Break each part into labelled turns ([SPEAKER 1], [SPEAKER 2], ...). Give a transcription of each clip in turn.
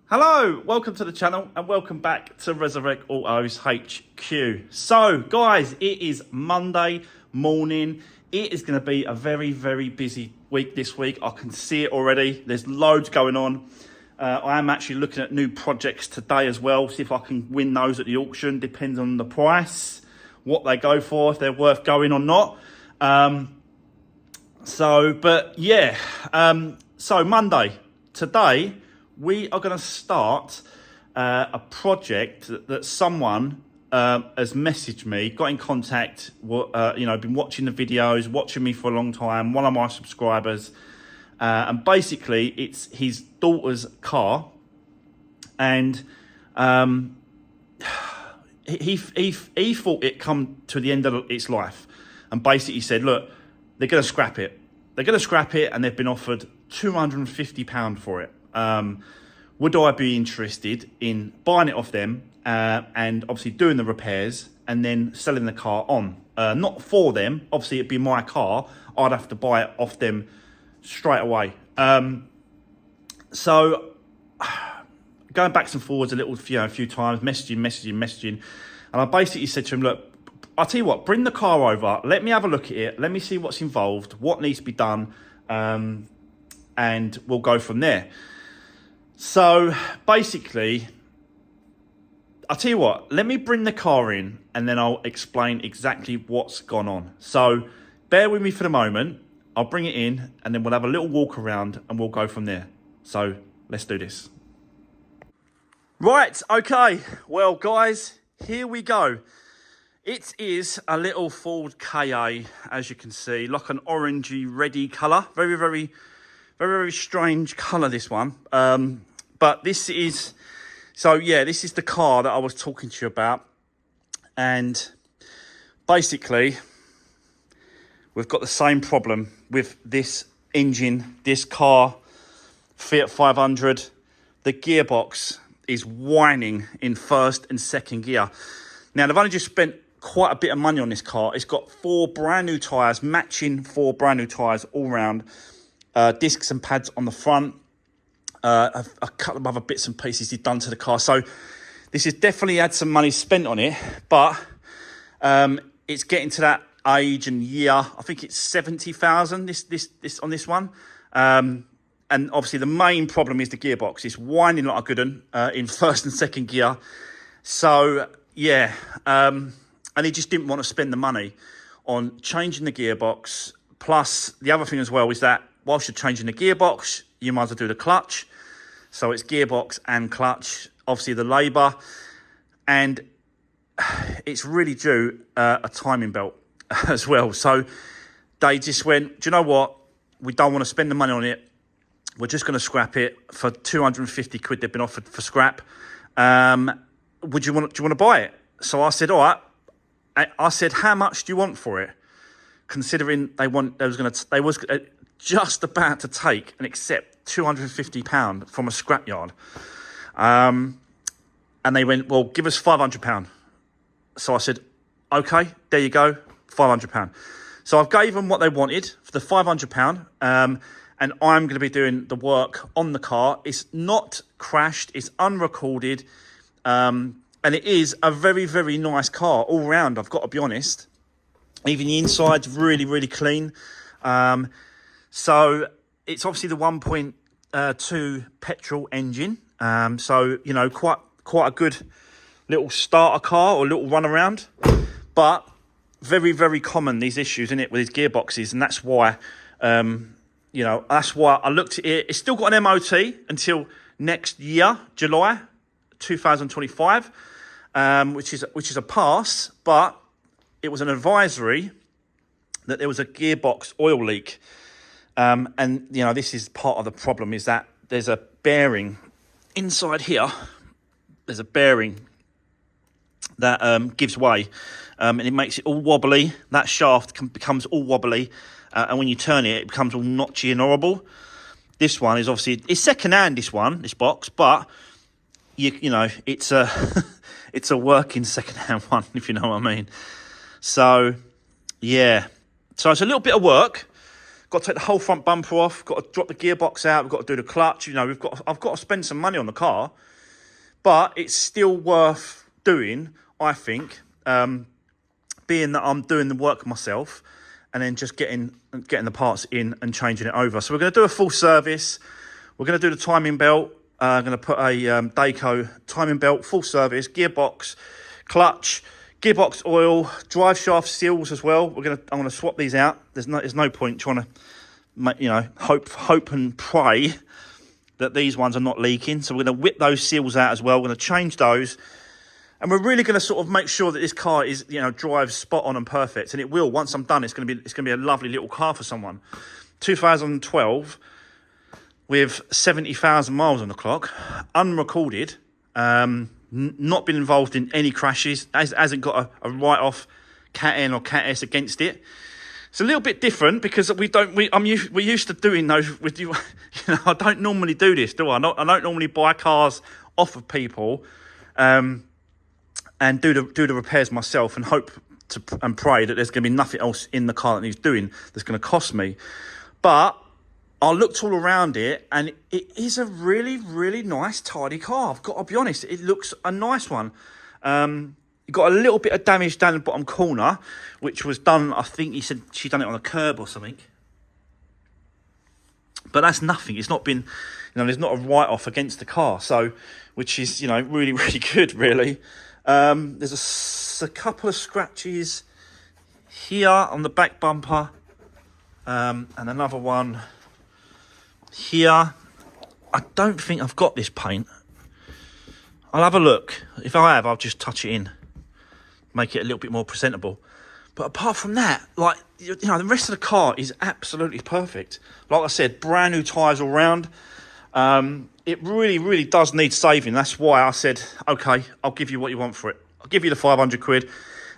[SPEAKER 1] Hello, welcome to the channel and welcome back to Resurwreck Autos HQ. So guys, it is Monday morning. It is going to be a very, very busy week this week. I can see it already. There's loads going on. I am actually looking at new projects today as well. See if I can win those at the auction. Depends on the price, what they go for, if they're worth going or not. So Monday, today, we are going to start a project that someone has messaged me, got in contact, been watching the videos, watching me for a long time, one of my subscribers. And basically, it's his daughter's car. And he thought it come to the end of its life. And basically said, look, they're going to scrap it. They're going to scrap it, and they've been offered £250 for it. Would I be interested in buying it off them and obviously doing the repairs and then selling the car on? Not for them. Obviously, it'd be my car. I'd have to buy it off them straight away. So going back and forwards a few times, messaging. And I basically said to him, look, I'll tell you what, bring the car over. Let me have a look at it. Let me see what's involved, what needs to be done. And we'll go from there. So basically, I'll tell you what, let me bring the car in and then I'll explain exactly what's gone on. So bear with me for the moment. I'll bring it in and then we'll have a little walk around and we'll go from there. So let's do this. Right, okay. Well, guys, here we go. It is a little Ford KA, as you can see, like an orangey, reddy colour. Very, very, very, very strange colour, this one. But this is, this is the car that I was talking to you about. And basically, we've got the same problem with this engine, this car, Fiat 500. The gearbox is whining in first and second gear. Now, they've only just spent quite a bit of money on this car. It's got 4 brand new tyres, matching 4 brand new tyres all round. Discs and pads on the front, a couple of other bits and pieces he's done to the car. So this has definitely had some money spent on it, but it's getting to that age and year. I think it's 70,000 this on this one. And obviously the main problem is the gearbox. It's whining like a good one in first and second gear. So yeah, and he just didn't want to spend the money on changing the gearbox. Plus the other thing as well is that whilst you're changing the gearbox, you might as well do the clutch. So it's gearbox and clutch, obviously the labour. And it's really due a timing belt as well. So they just went, do you know what? We don't want to spend the money on it. We're just going to scrap it for 250 quid. They've been offered for scrap. Do you want to buy it? So I said, all right. I said, how much do you want for it? Considering they was just about to take and accept £250 from a scrapyard. And they went, well, give us £500. So I said, okay, there you go, £500. So I've gave them what they wanted for the £500. And I'm going to be doing the work on the car. It's not crashed, it's unrecorded. And it is a very, very nice car all round, I've got to be honest. Even the inside's really, really clean. So it's obviously the 1.2 petrol engine. So, you know, quite a good little starter car or little run around. But very, very common, these issues, isn't it, with these gearboxes. And that's why, that's why I looked at it. It's still got an MOT until next year, July 2025, which is a pass. But it was an advisory that there was a gearbox oil leak. And, you know, this is part of the problem, is that there's a bearing inside here. There's a bearing that gives way, and it makes it all wobbly. That shaft becomes all wobbly, and when you turn it, it becomes all notchy and horrible. This one is obviously, it's second-hand, this box, but, you know, it's a, it's a working second-hand one, if you know what I mean. So, yeah. So it's a little bit of work. Got to take the whole front bumper off. Got to drop the gearbox out. We've got to do the clutch. You know, I've got to spend some money on the car, but it's still worth doing, I think. Being that I'm doing the work myself, and then just getting the parts in and changing it over. So we're going to do a full service. We're going to do the timing belt. I'm going to put a Dayco timing belt, full service, gearbox, clutch, gearbox oil, drive shaft seals as well. I'm going to swap these out. There's no point trying to make, you know, hope and pray that these ones are not leaking. So we're going to whip those seals out as well. We're going to change those. And we're really going to sort of make sure that this car is, you know, drives spot on and perfect. And it will. Once I'm done, it's going to be a lovely little car for someone. 2012 with 70,000 miles on the clock, unrecorded, not been involved in any crashes, hasn't got a write-off Cat N or Cat S against it. It's a little bit different because we're used to doing those with you. You know, I don't normally do this, do I? I don't normally buy cars off of people. And do the repairs myself and hope and pray that there's going to be nothing else in the car that needs doing that's going to cost me. But I looked all around it, and it is a really, really nice, tidy car. I've got to be honest, it looks a nice one. You got a little bit of damage down the bottom corner, which was done, I think he said she done it on a curb or something. But that's nothing. It's not been, you know, there's not a write-off against the car. So, which is, you know, really, really good, really. There's a couple of scratches here on the back bumper, and another one here. I don't think I've got this paint. I'll have a look. If I have, I'll just touch it in, make it a little bit more presentable. But apart from that, like, you know, the rest of the car is absolutely perfect. Like I said, brand new tyres all round. It really, really does need saving. That's why I said, okay, I'll give you what you want for it. I'll give you the 500 quid,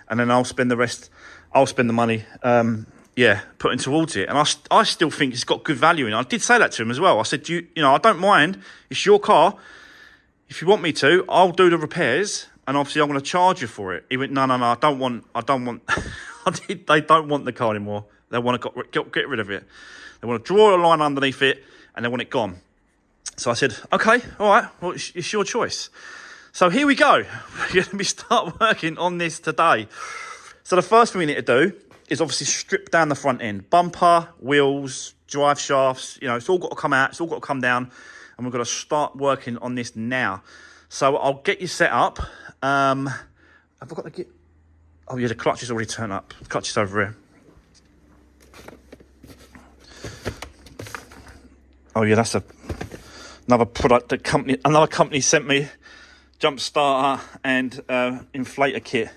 [SPEAKER 1] and then I'll spend the rest. I'll spend the money, putting towards it. And I still think it's got good value in it. I did say that to him as well. I said, you know, I don't mind. It's your car. If you want me to, I'll do the repairs, and obviously I'm going to charge you for it. He went, no, I don't want. They don't want the car anymore. They want to get rid of it. They want to draw a line underneath it, and they want it gone. So I said, okay, all right, well, it's your choice. So here we go. We're going to start working on this today. So the first thing we need to do is obviously strip down the front end. Bumper, wheels, drive shafts, you know, it's all got to come out. It's all got to come down. And we're going to start working on this now. So I'll get you set up. Have I got to get... Oh, yeah, the clutch is already turned up. The clutch is over here. Oh, yeah, that's another product that another company sent me, jump starter and inflator kit.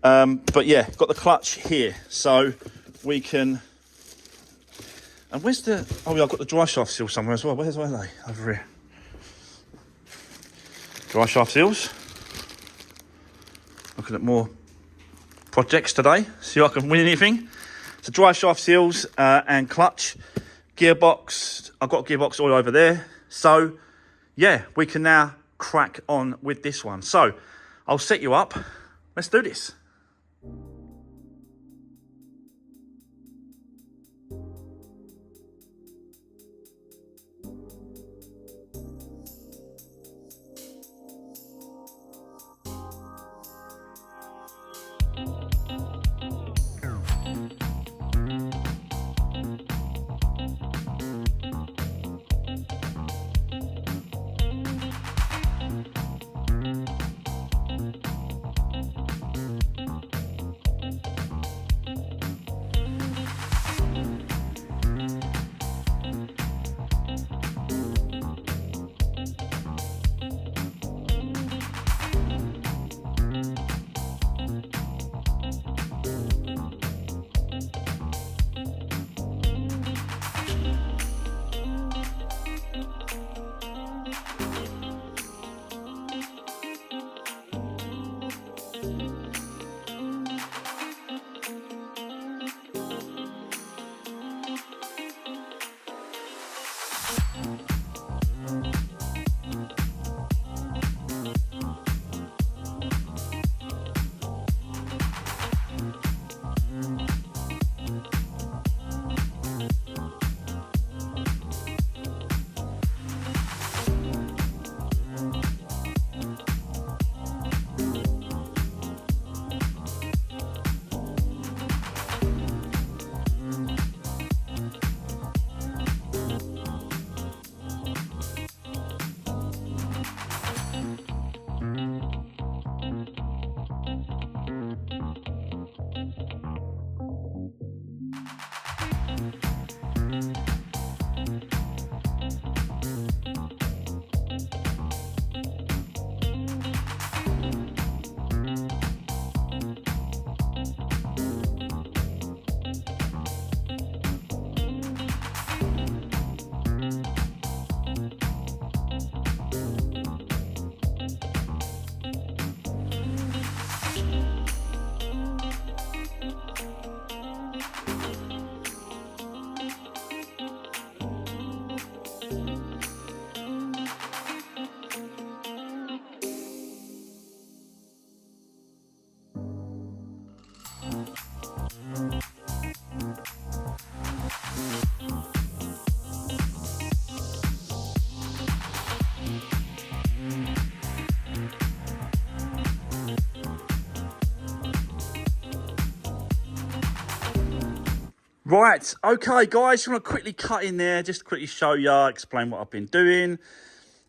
[SPEAKER 1] But yeah, got the clutch here, so we can. And where's the? Oh yeah, I've got the dry shaft seal somewhere as well. Where are they? Over here. Dry shaft seals. Looking at more projects today. See if I can win anything. So dry shaft seals and clutch, gearbox. I've got gearbox all over there. So, yeah, we can now crack on with this one. So, I'll set you up. Let's do this. Right, okay guys, just want to quickly cut in there, just to quickly show you, explain what I've been doing.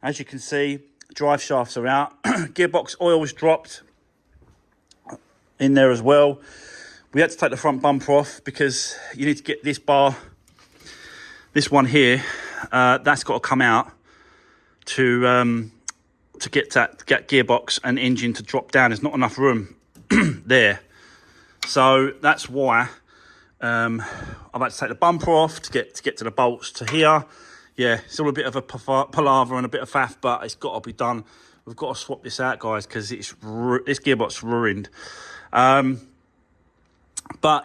[SPEAKER 1] As you can see, drive shafts are out. Gearbox oil was dropped in there as well. We had to take the front bumper off because you need to get this bar, this one here, that's got to come out to get gearbox and engine to drop down. There's not enough room there. So that's why I've had to take the bumper off to get to the bolts to here. Yeah, it's all a bit of a palaver and a bit of faff, but it's got to be done. We've got to swap this out, guys, because this gearbox ruined. But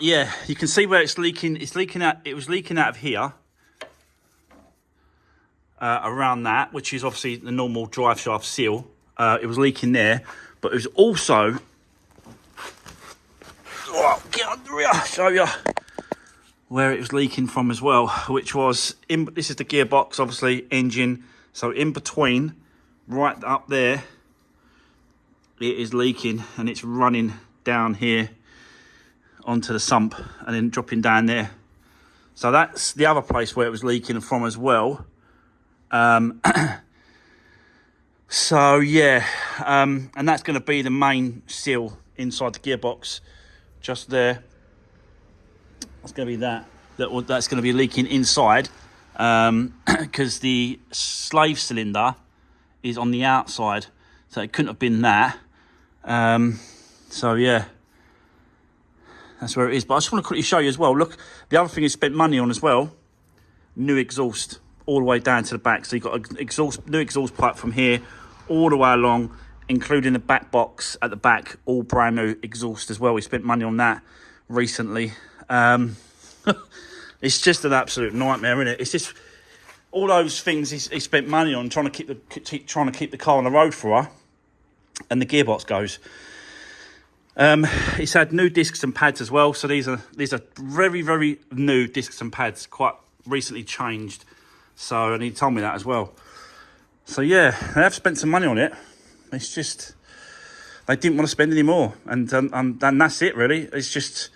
[SPEAKER 1] yeah, you can see where it's leaking. It's leaking out. It was leaking out of here, around that, which is obviously the normal drive shaft seal. It was leaking there, but it was also. Oh, get under here, show you where it was leaking from as well, which was in. This is the gearbox, obviously engine. So in between, right up there, it is leaking and it's running down here onto the sump and then dropping down there. So that's the other place where it was leaking from as well. So yeah, and that's going to be the main seal inside the gearbox, just there. It's going to be that's going to be leaking inside, because the slave cylinder is on the outside, so it couldn't have been that. So yeah, that's where it is. But I just want to quickly show you as well. Look, the other thing is spent money on as well. New exhaust all the way down to the back. So you've got a new exhaust pipe from here all the way along, including the back box at the back, all brand new exhaust as well. We spent money on that recently. It's just an absolute nightmare, isn't it? It's just all those things he spent money on trying to keep the car on the road for her, and the gearbox goes. It's had new discs and pads as well. So these are very, very new discs and pads, quite recently changed. So, and he told me that as well. So yeah, they have spent some money on it. It's just they didn't want to spend any more, and that's it really. It's just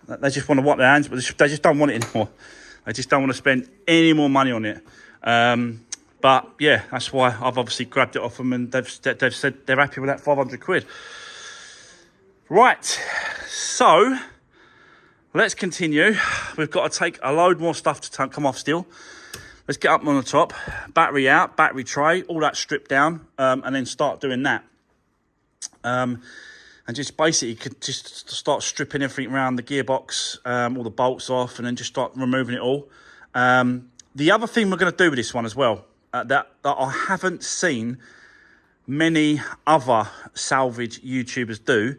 [SPEAKER 1] they just want to wipe their hands, but they just don't want it anymore. They just don't want to spend any more money on it. But yeah, that's why I've obviously grabbed it off them, and they've said they're happy with that 500 quid. Right, so let's continue. We've got to take a load more stuff to come off still. Let's get up on the top, battery out, battery tray, all that stripped down, and then start doing that. And just basically could just start stripping everything around the gearbox, all the bolts off, and then just start removing it all. The other thing we're going to do with this one as well, that I haven't seen many other salvage YouTubers do,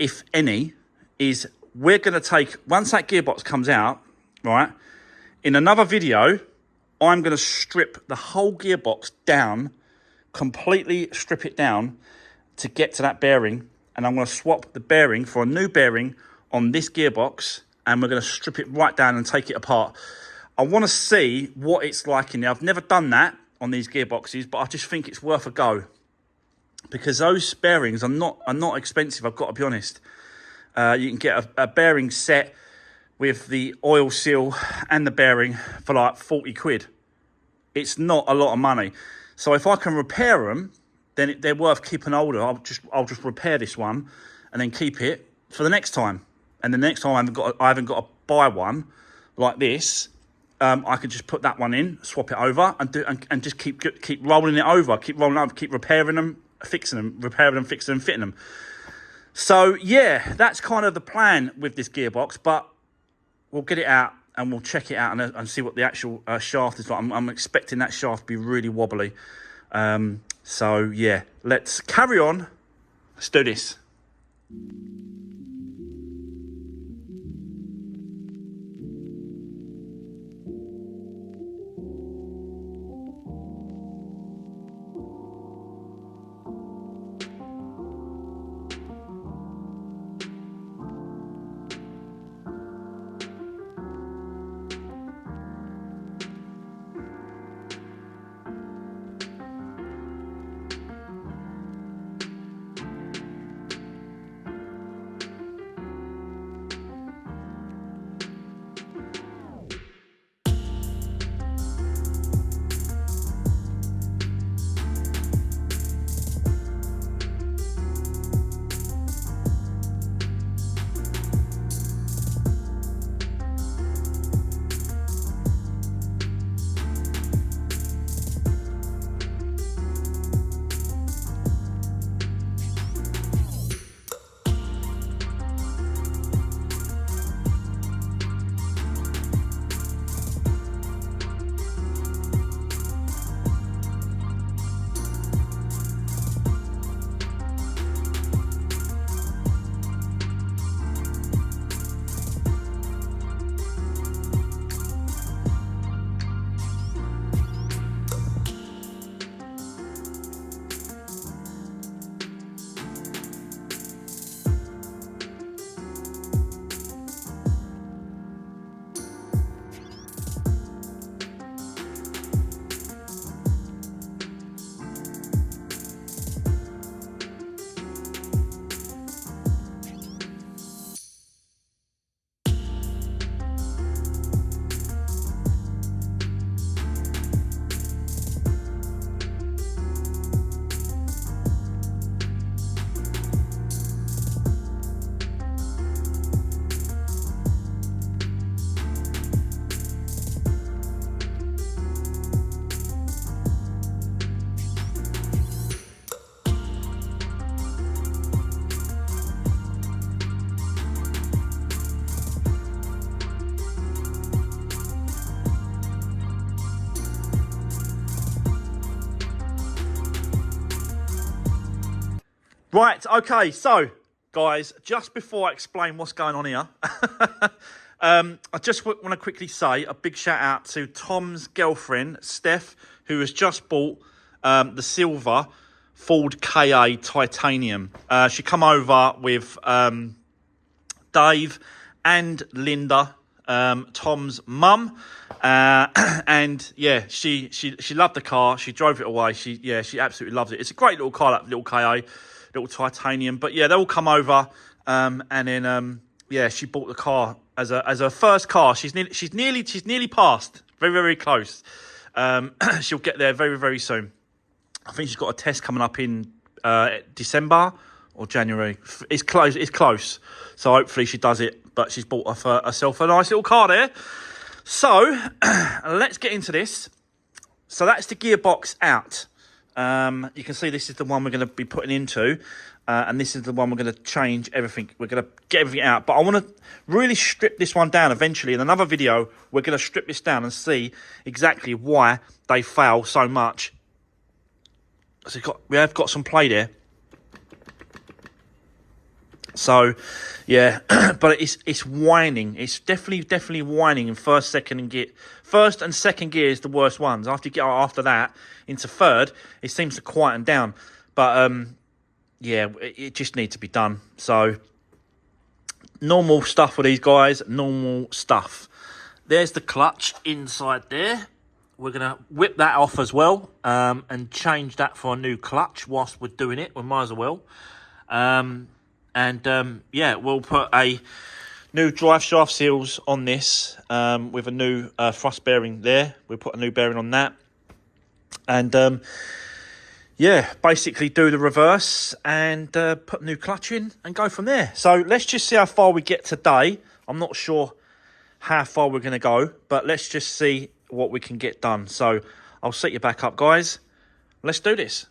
[SPEAKER 1] if any, is we're going to take, once that gearbox comes out, right, in another video, I'm going to strip the whole gearbox down, completely strip it down to get to that bearing, and I'm going to swap the bearing for a new bearing on this gearbox, and we're going to strip it right down and take it apart. I want to see what it's like in there. I've never done that on these gearboxes, but I just think it's worth a go, because those bearings are not expensive, I've got to be honest. You can get a bearing set with the oil seal and the bearing for like 40 quid. It's not a lot of money. So if I can repair them, then they're worth keeping hold of. I'll just repair this one and then keep it for the next time. And the next time I haven't got to buy one like this. I could just put that one in, swap it over, and just keep rolling it over, keep repairing them, fixing them, repairing them, fixing them, fitting them. So yeah, that's kind of the plan with this gearbox. But we'll get it out and we'll check it out and see what the actual shaft is like. I'm expecting that shaft to be really wobbly. So yeah, let's carry on. Let's do this. Right, okay, so, guys, just before I explain what's going on here, I just want to quickly say a big shout out to Tom's girlfriend, Steph, who has just bought the silver Ford KA Titanium. She come over with Dave and Linda, Tom's mum, and yeah, she loved the car. She drove it away. She absolutely loved it. It's a great little car, that little KA, little Titanium. But yeah, they all come over, and then yeah, she bought the car as her first car. She's nearly passed, very close. She'll get there very soon. I think she's got a test coming up in December or January. It's close. So hopefully she does it. But she's bought herself a nice little car there. So let's get into this. So that's the gearbox out. You can see this is the one we're going to be putting into. And this is the one we're going to change everything. We're going to get everything out. But I want to really strip this one down eventually. In another video, we're going to strip this down and see exactly why they fail so much. So we have got some play there. So, yeah, but it's whining. It's definitely whining in first and second gear is the worst ones. After you get after that into third, it seems to quieten down. But yeah, it just needs to be done. So, normal stuff with these guys. Normal stuff. There's the clutch inside there. We're going to whip that off as well and change that for a new clutch whilst we're doing it. We might as well. Yeah, we'll put a new drive shaft seals on this with a new thrust bearing there. We'll put a new bearing on that. And, yeah, basically do the reverse and put a new clutch in and go from there. So let's just see how far we get today. I'm not sure how far we're going to go, but let's just see what we can get done. So I'll set you back up, guys. Let's do this.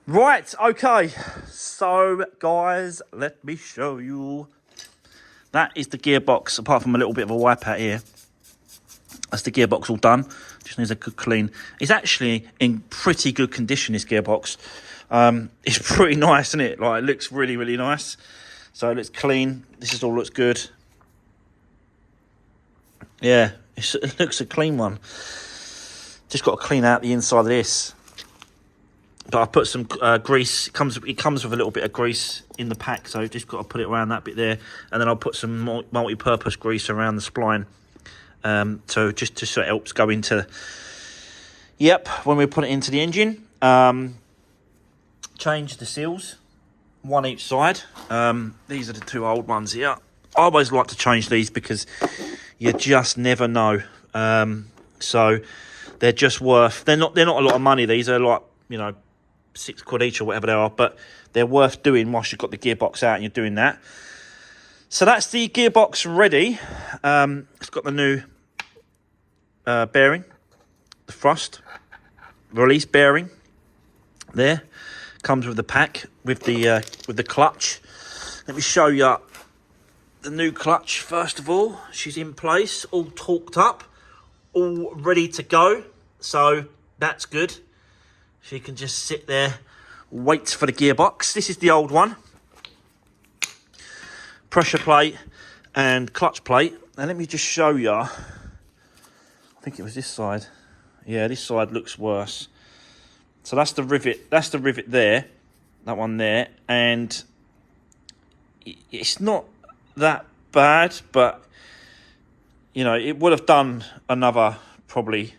[SPEAKER 1] Right, okay, so guys, let me show you. That is the gearbox, apart from a little bit of a wipeout here. That's the gearbox all done. Just needs a good clean. It's actually in pretty good condition, this gearbox. It's pretty nice, isn't it? Like, it looks really nice. So it looks clean. This all looks good. Yeah, it looks a clean one. Just got to clean out the inside of this. But I put some grease. It comes with a little bit of grease in the pack, so just got to put it around that bit there, and then I'll put some multi-purpose grease around the spline, so just so it helps go into Yep, when we put it into the engine, change the seals, one each side. These are the two old ones here. I always like to change these because you just never know. So they're just worth, they're not a lot of money. These are like, you know, £6 each or whatever they are, but they're worth doing whilst you've got the gearbox out and you're doing that. So that's the gearbox ready. It's got the new bearing, the thrust release bearing there. Comes with the pack with the clutch. Let me show you the new clutch first of all. She's in place, all torqued up, all ready to go. So that's good. She can just sit there, wait for the gearbox. This is the old one. Pressure plate and clutch plate. And let me just show you. I think it was this side. Yeah, this side looks worse. So that's the rivet. That's the rivet there. That one there. And it's not that bad, but you know, it would have done another probably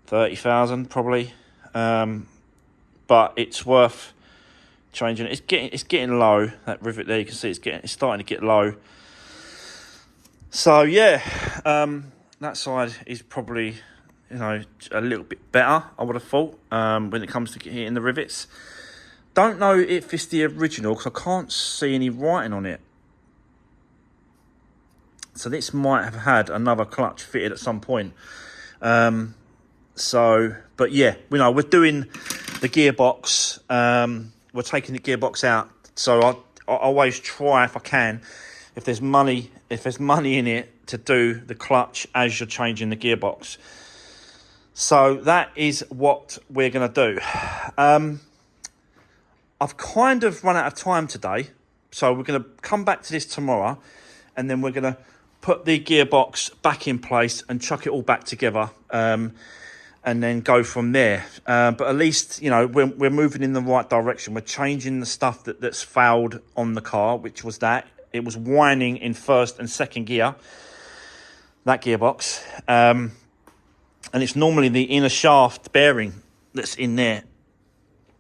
[SPEAKER 1] 30,000 probably. But it's worth changing. It's getting low. That rivet there, you can see it's starting to get low. So yeah, that side is probably, you know, a little bit better, I would have thought, when it comes to hitting the rivets. Don't know if it's the original because I can't see any writing on it. So this might have had another clutch fitted at some point. So, but yeah, you know, we're doing the gearbox. We're taking the gearbox out. So I always try, if I can, if there's money in it, to do the clutch as you're changing the gearbox. So that is what we're going to do. I've kind of run out of time today. So we're going to come back to this tomorrow. And then we're going to put the gearbox back in place and chuck it all back together. And then go from there. But at least, you know, we're moving in the right direction. We're changing the stuff that's failed on the car, which was that. It was whining in first and second gear, that gearbox. And it's normally the inner shaft bearing that's in there.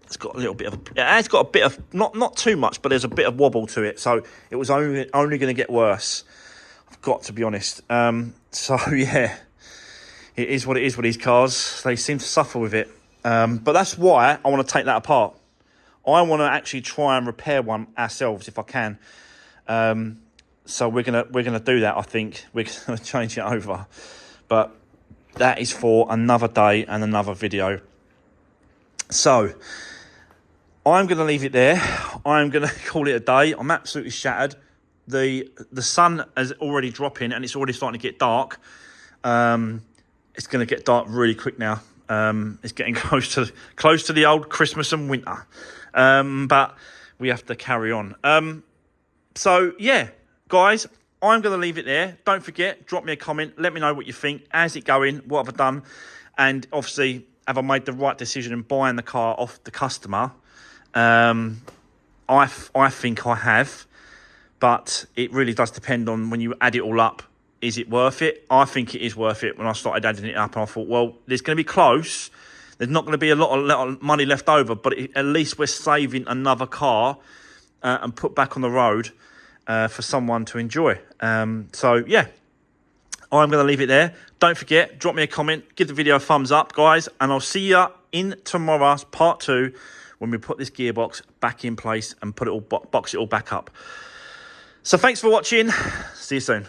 [SPEAKER 1] It's got a little bit of, it's got a bit of, not too much, but there's a bit of wobble to it. So it was only going to get worse. I've got to be honest. So yeah. It is what it is with these cars. They seem to suffer with it. But that's why I want to take that apart. I want to actually try and repair one ourselves if I can. So we're gonna do that, I think. We're going to change it over. But that is for another day and another video. So I'm going to leave it there. I'm going to call it a day. I'm absolutely shattered. The sun is already dropping and it's already starting to get dark. It's going to get dark really quick now. It's getting close to the old Christmas and winter. But we have to carry on. So, yeah, guys, I'm going to leave it there. Don't forget, drop me a comment. Let me know what you think. How's it going? What have I done? And obviously, have I made the right decision in buying the car off the customer? I think I have. But it really does depend on when you add it all up. Is it worth it? I think it is worth it. When I started adding it up, and I thought, well, there's going to be close. There's not going to be a lot of money left over, but at least we're saving another car and put back on the road for someone to enjoy. So, yeah, I'm going to leave it there. Don't forget, drop me a comment, give the video a thumbs up, guys, and I'll see you in tomorrow's part 2 when we put this gearbox back in place and put it all box it all back up. So thanks for watching. See you soon.